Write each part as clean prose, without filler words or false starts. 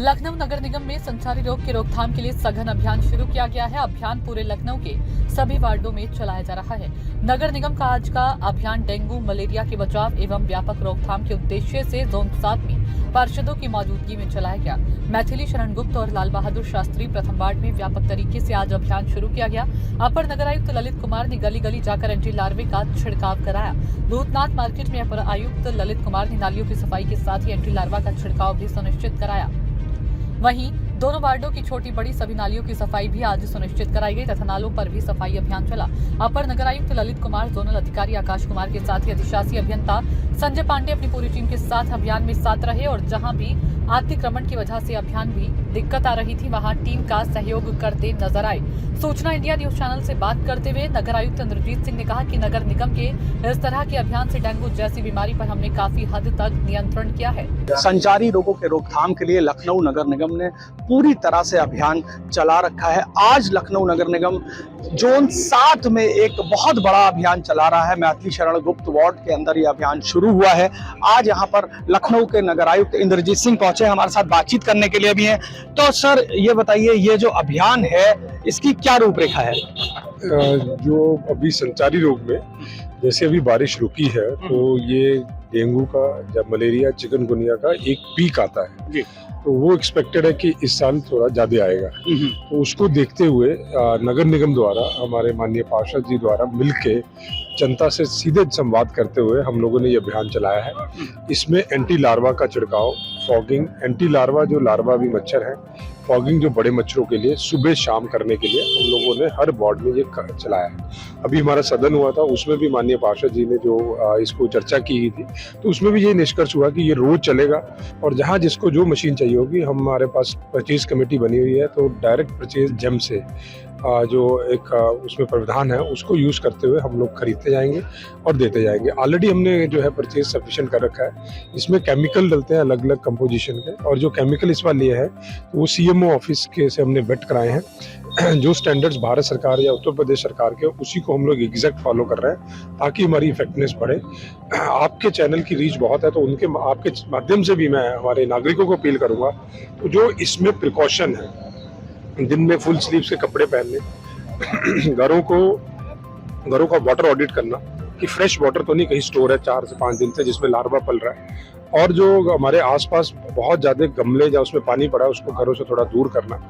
लखनऊ नगर निगम में संचारी रोग की रोकथाम के लिए सघन अभियान शुरू किया गया है। अभियान पूरे लखनऊ के सभी वार्डों में चलाया जा रहा है। नगर निगम का आज का अभियान डेंगू मलेरिया के बचाव एवं व्यापक रोकथाम के उद्देश्य से जोन 7 में पार्षदों की मौजूदगी में चलाया गया। मैथिली शरण गुप्त और लाल बहादुर शास्त्री प्रथम वार्ड में व्यापक तरीके से आज अभियान शुरू किया गया। अपर नगर आयुक्त ललित कुमार ने गली गली जाकर एंटी लार्वे का छिड़काव कराया। भूतनाथ मार्केट में अपर आयुक्त ललित कुमार ने नालियों की सफाई के साथ ही एंटी लार्वा का छिड़काव भी सुनिश्चित कराया। वहीं दोनों वार्डों की छोटी बड़ी सभी नालियों की सफाई भी आज सुनिश्चित कराई गई तथा नालों पर भी सफाई अभियान चला। अपर नगर आयुक्त ललित कुमार, जोनल अधिकारी आकाश कुमार के साथ ही अधिशासी अभियंता संजय पांडे अपनी पूरी टीम के साथ अभियान में साथ रहे और जहां भी अतिक्रमण की वजह से अभियान भी दिक्कत आ रही थी वहां टीम का सहयोग करते नजर आए। सूचना इंडिया न्यूज चैनल से बात करते हुए नगर आयुक्त इंद्रजीत सिंह ने कहा कि नगर निगम के इस तरह के अभियान से डेंगू जैसी बीमारी पर हमने काफी हद तक नियंत्रण किया है। संचारी रोगों के रोकथाम के लिए लखनऊ नगर निगम ने पूरी तरह से अभियान चला रखा है। आज लखनऊ नगर निगम जोन 7 में एक बहुत बड़ा अभियान चला रहा है। मैथिली शरण गुप्त वार्ड के अंदर ये अभियान शुरू हुआ है। आज यहाँ पर लखनऊ के नगर आयुक्त इंद्रजीत सिंह पहुंचे, हमारे साथ बातचीत करने के लिए भी हैं। तो सर ये बताइए, ये जो अभियान है इसकी क्या रूपरेखा है? जो अभी संचारी रोग में जैसे अभी बारिश रुकी है तो ये डेंगू का या मलेरिया चिकनगुनिया का एक पीक आता है जी। तो वो एक्सपेक्टेड है कि इस साल थोड़ा ज्यादा आएगा। तो उसको देखते हुए नगर निगम द्वारा हमारे माननीय पार्षद जी द्वारा मिलके जनता से सीधे संवाद करते हुए हम लोगों ने ये अभियान चलाया है। इसमें एंटी लार्वा का छिड़काव, फॉगिंग, एंटी लार्वा जो लार्वा भी मच्छर है, फॉगिंग जो बड़े मच्छरों के लिए सुबह शाम करने के लिए हम लोगों ने हर वार्ड में ये चलाया है। अभी हमारा सदन हुआ था, उसमें भी माननीय पार्षद जी ने जो इसको चर्चा की थी तो उसमें भी ये निष्कर्ष हुआ कि ये रोज चलेगा और जहाँ जिसको जो मशीन चाहिए होगी, हमारे पास परचेज कमेटी बनी हुई है तो डायरेक्ट परचेज जेम से जो एक उसमें प्रावधान है उसको यूज करते हुए हम लोग खरीदते जाएंगे और देते जाएंगे। ऑलरेडी हमने जो है परचेज सफिशिएंट कर रखा है। इसमें केमिकल डलते हैं अलग अलग कंपोजिशन के और जो केमिकल इस बार लिए हैं तो वो सीएमओ ऑफिस के से हमने वेट कराए हैं। जो स्टैंडर्ड्स भारत सरकार या उत्तर प्रदेश सरकार के उसी को हम लोग एग्जैक्ट फॉलो कर रहे हैं ताकि हमारी इफेक्टिवनेस बढ़े। आपके चैनल की रीच बहुत है तो उनके आपके माध्यम से भी मैं हमारे नागरिकों को अपील करूंगा तो जो इसमें प्रिकॉशन है, दिन में फुल स्लीव्स के कपड़े पहनने, घरों का वाटर ऑडिट करना कि फ्रेश वाटर तो नहीं कहीं स्टोर है 4 से 5 दिन से जिसमें लार्वा पल रहा है, और जो हमारे आसपास बहुत ज्यादा गमले या उसमें पानी पड़ा है उसको घरों से थोड़ा दूर करना,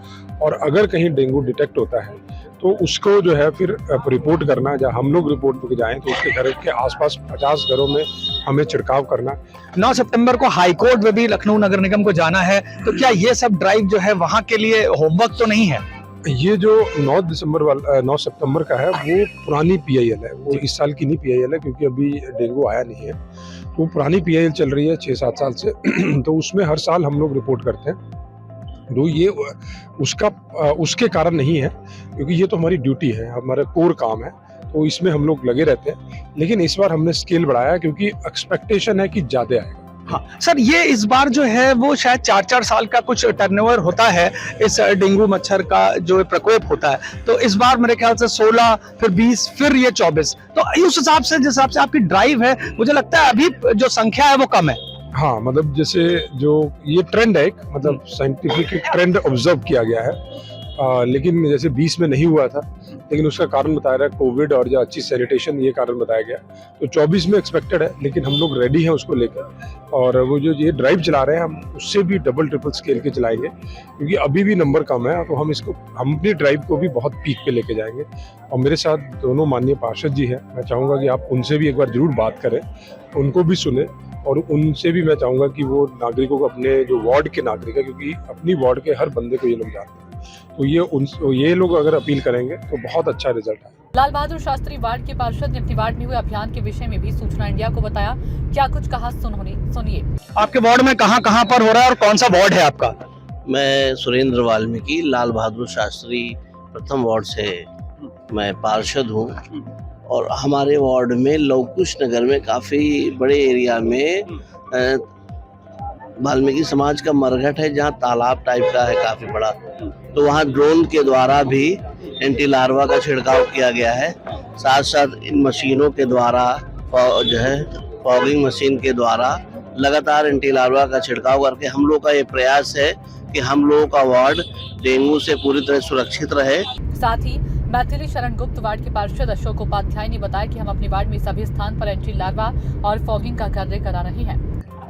और अगर कहीं डेंगू डिटेक्ट होता है तो उसको जो है फिर रिपोर्ट करना, या हम लोग रिपोर्ट करके जाएं तो उसके घर के आसपास 50 घरों में हमें छिड़काव करना। 9 सितंबर को हाईकोर्ट में भी लखनऊ नगर निगम को जाना है, तो क्या ये सब ड्राइव जो है वहाँ के लिए होमवर्क तो नहीं है? ये जो 9 सितंबर का है वो पुरानी PIL है, वो इस साल की नहीं PIL है क्योंकि अभी डेंगू आया नहीं है। तो पुरानी PIL चल रही है 6-7 साल से तो उसमें हर साल हम लोग रिपोर्ट करते हैं। तो ये उसके कारण नहीं है क्योंकि ये तो हमारी ड्यूटी है, हमारा कोर काम है, तो इसमें हम लोग लगे रहते हैं। लेकिन इस बार हमने स्केल बढ़ाया क्योंकि एक्सपेक्टेशन है कि ज्यादा आएगा। हाँ सर, ये इस बार जो है वो शायद 4-4 साल का कुछ टर्नओवर होता है इस डेंगू मच्छर का जो प्रकोप होता है, तो इस बार मेरे ख्याल से 16, फिर 20, फिर ये 24। तो उस हिसाब से जिस हिसाब से आपकी ड्राइव है, मुझे लगता है अभी जो संख्या है वो कम है। हाँ, मतलब जैसे जो ये ट्रेंड है, मतलब साइंटिफिक ट्रेंड ऑब्जर्व किया गया है। लेकिन जैसे 20 में नहीं हुआ था, लेकिन उसका कारण बताया रहा है कोविड और जो अच्छी सैनिटेशन, ये कारण बताया गया। तो 24 में एक्सपेक्टेड है, लेकिन हम लोग रेडी हैं उसको लेकर। और वो जो ये ड्राइव चला रहे हैं हम उससे भी डबल ट्रिपल स्केल के चलाएंगे क्योंकि अभी भी नंबर कम है, तो हम अपनी ड्राइव को भी बहुत पीक पे लेके जाएंगे। और मेरे साथ दोनों माननीय पार्षद जी हैं, मैं चाहूँगा कि आप उनसे भी एक बार जरूर बात करें, उनको भी सुने, और उनसे भी मैं चाहूँगा कि वो नागरिकों को, अपने जो वार्ड के नागरिक है, क्योंकि अपनी वार्ड के हर बंदे को ये लोग जानते हैं, तो ये लोग अगर अपील करेंगे तो बहुत अच्छा रिजल्ट है। लाल बहादुर शास्त्री वार्ड के पार्षद ने अपनी वार्ड में हुए अभियान के विषय में भी सूचना इंडिया को बताया। क्या कुछ कहा सुनिए। आपके वार्ड में कहाँ पर हो रहा है और कौन सा वार्ड है आपका? मैं सुरेंद्र वाल्मीकि, लाल बहादुर शास्त्री प्रथम वार्ड से मैं पार्षद हूँ, और हमारे वार्ड में लवकुश नगर में काफी बड़े एरिया में वाल्मीकि समाज का मरघट है जहाँ तालाब टाइप का है काफी बड़ा, तो वहाँ ड्रोन के द्वारा भी एंटी लार्वा का छिड़काव किया गया है। साथ साथ इन मशीनों के द्वारा जो है फॉगिंग मशीन के द्वारा लगातार एंटी लार्वा का छिड़काव करके हम लोग का ये प्रयास है कि हम लोगों का वार्ड डेंगू से पूरी तरह सुरक्षित रहे। साथ ही मैथिली शरण गुप्त वार्ड के पार्षद अशोक उपाध्याय ने बताया कि हम अपने वार्ड में सभी स्थान पर एंटी लार्वा और फॉगिंग का कार्य करा रहे हैं।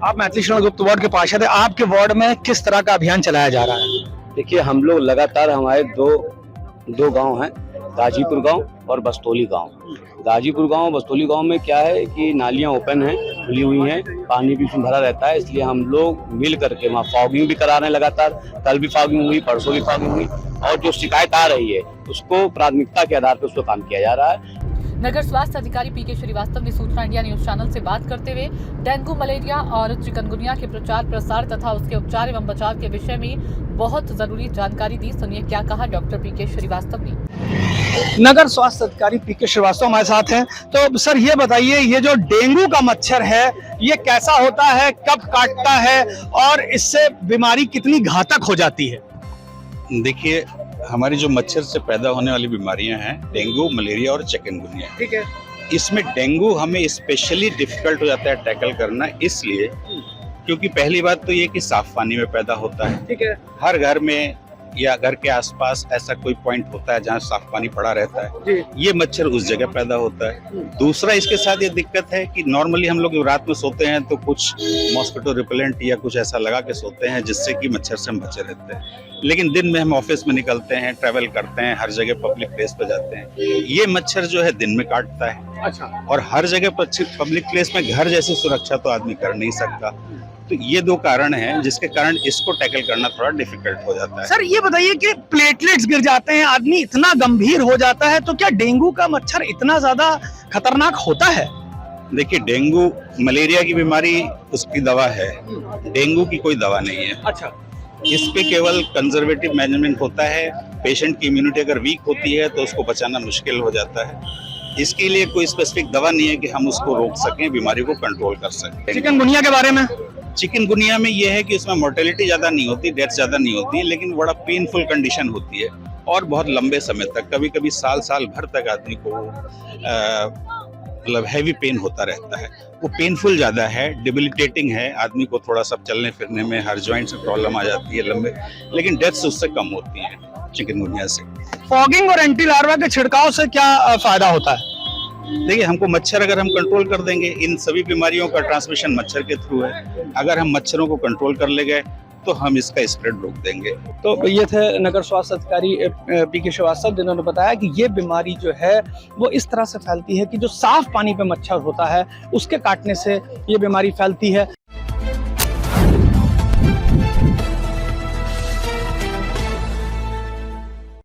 आप मैथिली शरण गुप्त वार्ड के पार्षद है, आपके वार्ड में किस तरह का अभियान चलाया जा रहा है? देखिए, हम लोग लगातार हमारे दो गांव हैं, गाजीपुर गांव और बस्तौली गांव। गाजीपुर गांव बस्तौली गांव में क्या है कि नालियां ओपन हैं, खुली हुई हैं, पानी भी उसमें भरा रहता है, इसलिए हम लोग मिल करके वहाँ फॉगिंग भी करा रहे हैं लगातार। कल भी फॉगिंग हुई, परसों भी फॉगिंग हुई, और जो शिकायत आ रही है उसको प्राथमिकता के आधार पर उसको काम किया जा रहा है। नगर स्वास्थ्य अधिकारी पीके श्रीवास्तव ने सूचना इंडिया न्यूज चैनल से बात करते हुए डेंगू, मलेरिया और चिकनगुनिया के प्रचार प्रसार तथा उसके उपचार एवं बचाव के विषय में बहुत जरूरी जानकारी दी। सुनिए क्या कहा डॉक्टर पीके श्रीवास्तव ने। नगर स्वास्थ्य अधिकारी पीके श्रीवास्तव हमारे साथ हैं। तो सर ये बताइए, ये जो डेंगू का मच्छर है ये कैसा होता है, कब काटता है और इससे बीमारी कितनी घातक हो जाती है? देखिए, हमारी जो मच्छर से पैदा होने वाली बीमारियां हैं डेंगू, मलेरिया और चिकनगुनिया। ठीक है। इसमें डेंगू हमें स्पेशली डिफिकल्ट हो जाता है टैकल करना, इसलिए क्योंकि पहली बात तो ये कि साफ पानी में पैदा होता है। ठीक है। हर घर में या घर के आसपास ऐसा कोई पॉइंट होता है जहाँ साफ पानी पड़ा रहता है, जी। ये मच्छर उस जगह पैदा होता है। दूसरा इसके साथ ये दिक्कत है कि नॉर्मली हम लोग रात में सोते हैं तो कुछ मॉस्किटो रिपेलेंट या कुछ ऐसा लगा के सोते हैं जिससे कि मच्छर से हम बचे रहते हैं, लेकिन दिन में हम ऑफिस में निकलते हैं, ट्रैवल करते हैं, हर जगह पब्लिक प्लेस पे जाते हैं, ये मच्छर जो है दिन में काटता है। अच्छा। और हर जगह पब्लिक प्लेस में घर जैसी सुरक्षा तो आदमी कर नहीं सकता। तो ये दो कारण हैं जिसके कारण इसको टैकल करना थोड़ा डिफिकल्ट हो जाता है। सर ये बताइए कि प्लेटलेट्स गिर जाते हैं, आदमी इतना गंभीर हो जाता है, तो क्या डेंगू का मच्छर इतना ज्यादा खतरनाक होता है? देखिए, डेंगू मलेरिया की बीमारी उसकी दवा है, डेंगू की कोई दवा नहीं है। अच्छा। इस पे केवल कंजर्वेटिव मैनेजमेंट होता है। पेशेंट की इम्यूनिटी अगर वीक होती है तो उसको बचाना मुश्किल हो जाता है। इसके लिए कोई स्पेसिफिक दवा नहीं है कि हम उसको रोक सकें, बीमारी को कंट्रोल कर सकें। चिकनगुनिया के बारे में? चिकनगुनिया में यह है कि उसमें मोर्टेलिटी ज्यादा नहीं होती, डेथ ज्यादा नहीं होती, लेकिन बड़ा पेनफुल कंडीशन होती है और बहुत लंबे समय तक, कभी कभी साल भर तक आदमी को मतलब हैवी पेन होता रहता है। वो पेनफुल ज्यादा है, डिबिलिटेटिंग है, आदमी को थोड़ा सा चलने फिरने में, हर जॉइंट से प्रॉब्लम आ जाती है लंबे, लेकिन डेथ्स उससे कम होती हैं चिकनगुनिया से। फॉगिंग और एंटी लार्वा के छिड़काव से क्या फायदा होता है? देखिए, हमको मच्छर अगर हम कंट्रोल कर देंगे, इन सभी बीमारियों का ट्रांसमिशन मच्छर के थ्रू है, अगर हम मच्छरों को कंट्रोल कर ले गए तो हम इसका स्प्रेड रोक देंगे। तो ये थे नगर स्वास्थ्य अधिकारी पीके श्रीवास्तव, जिन्होंने बताया कि ये बीमारी जो है वो इस तरह से फैलती है कि जो साफ पानी पे मच्छर होता है उसके काटने से ये बीमारी फैलती है।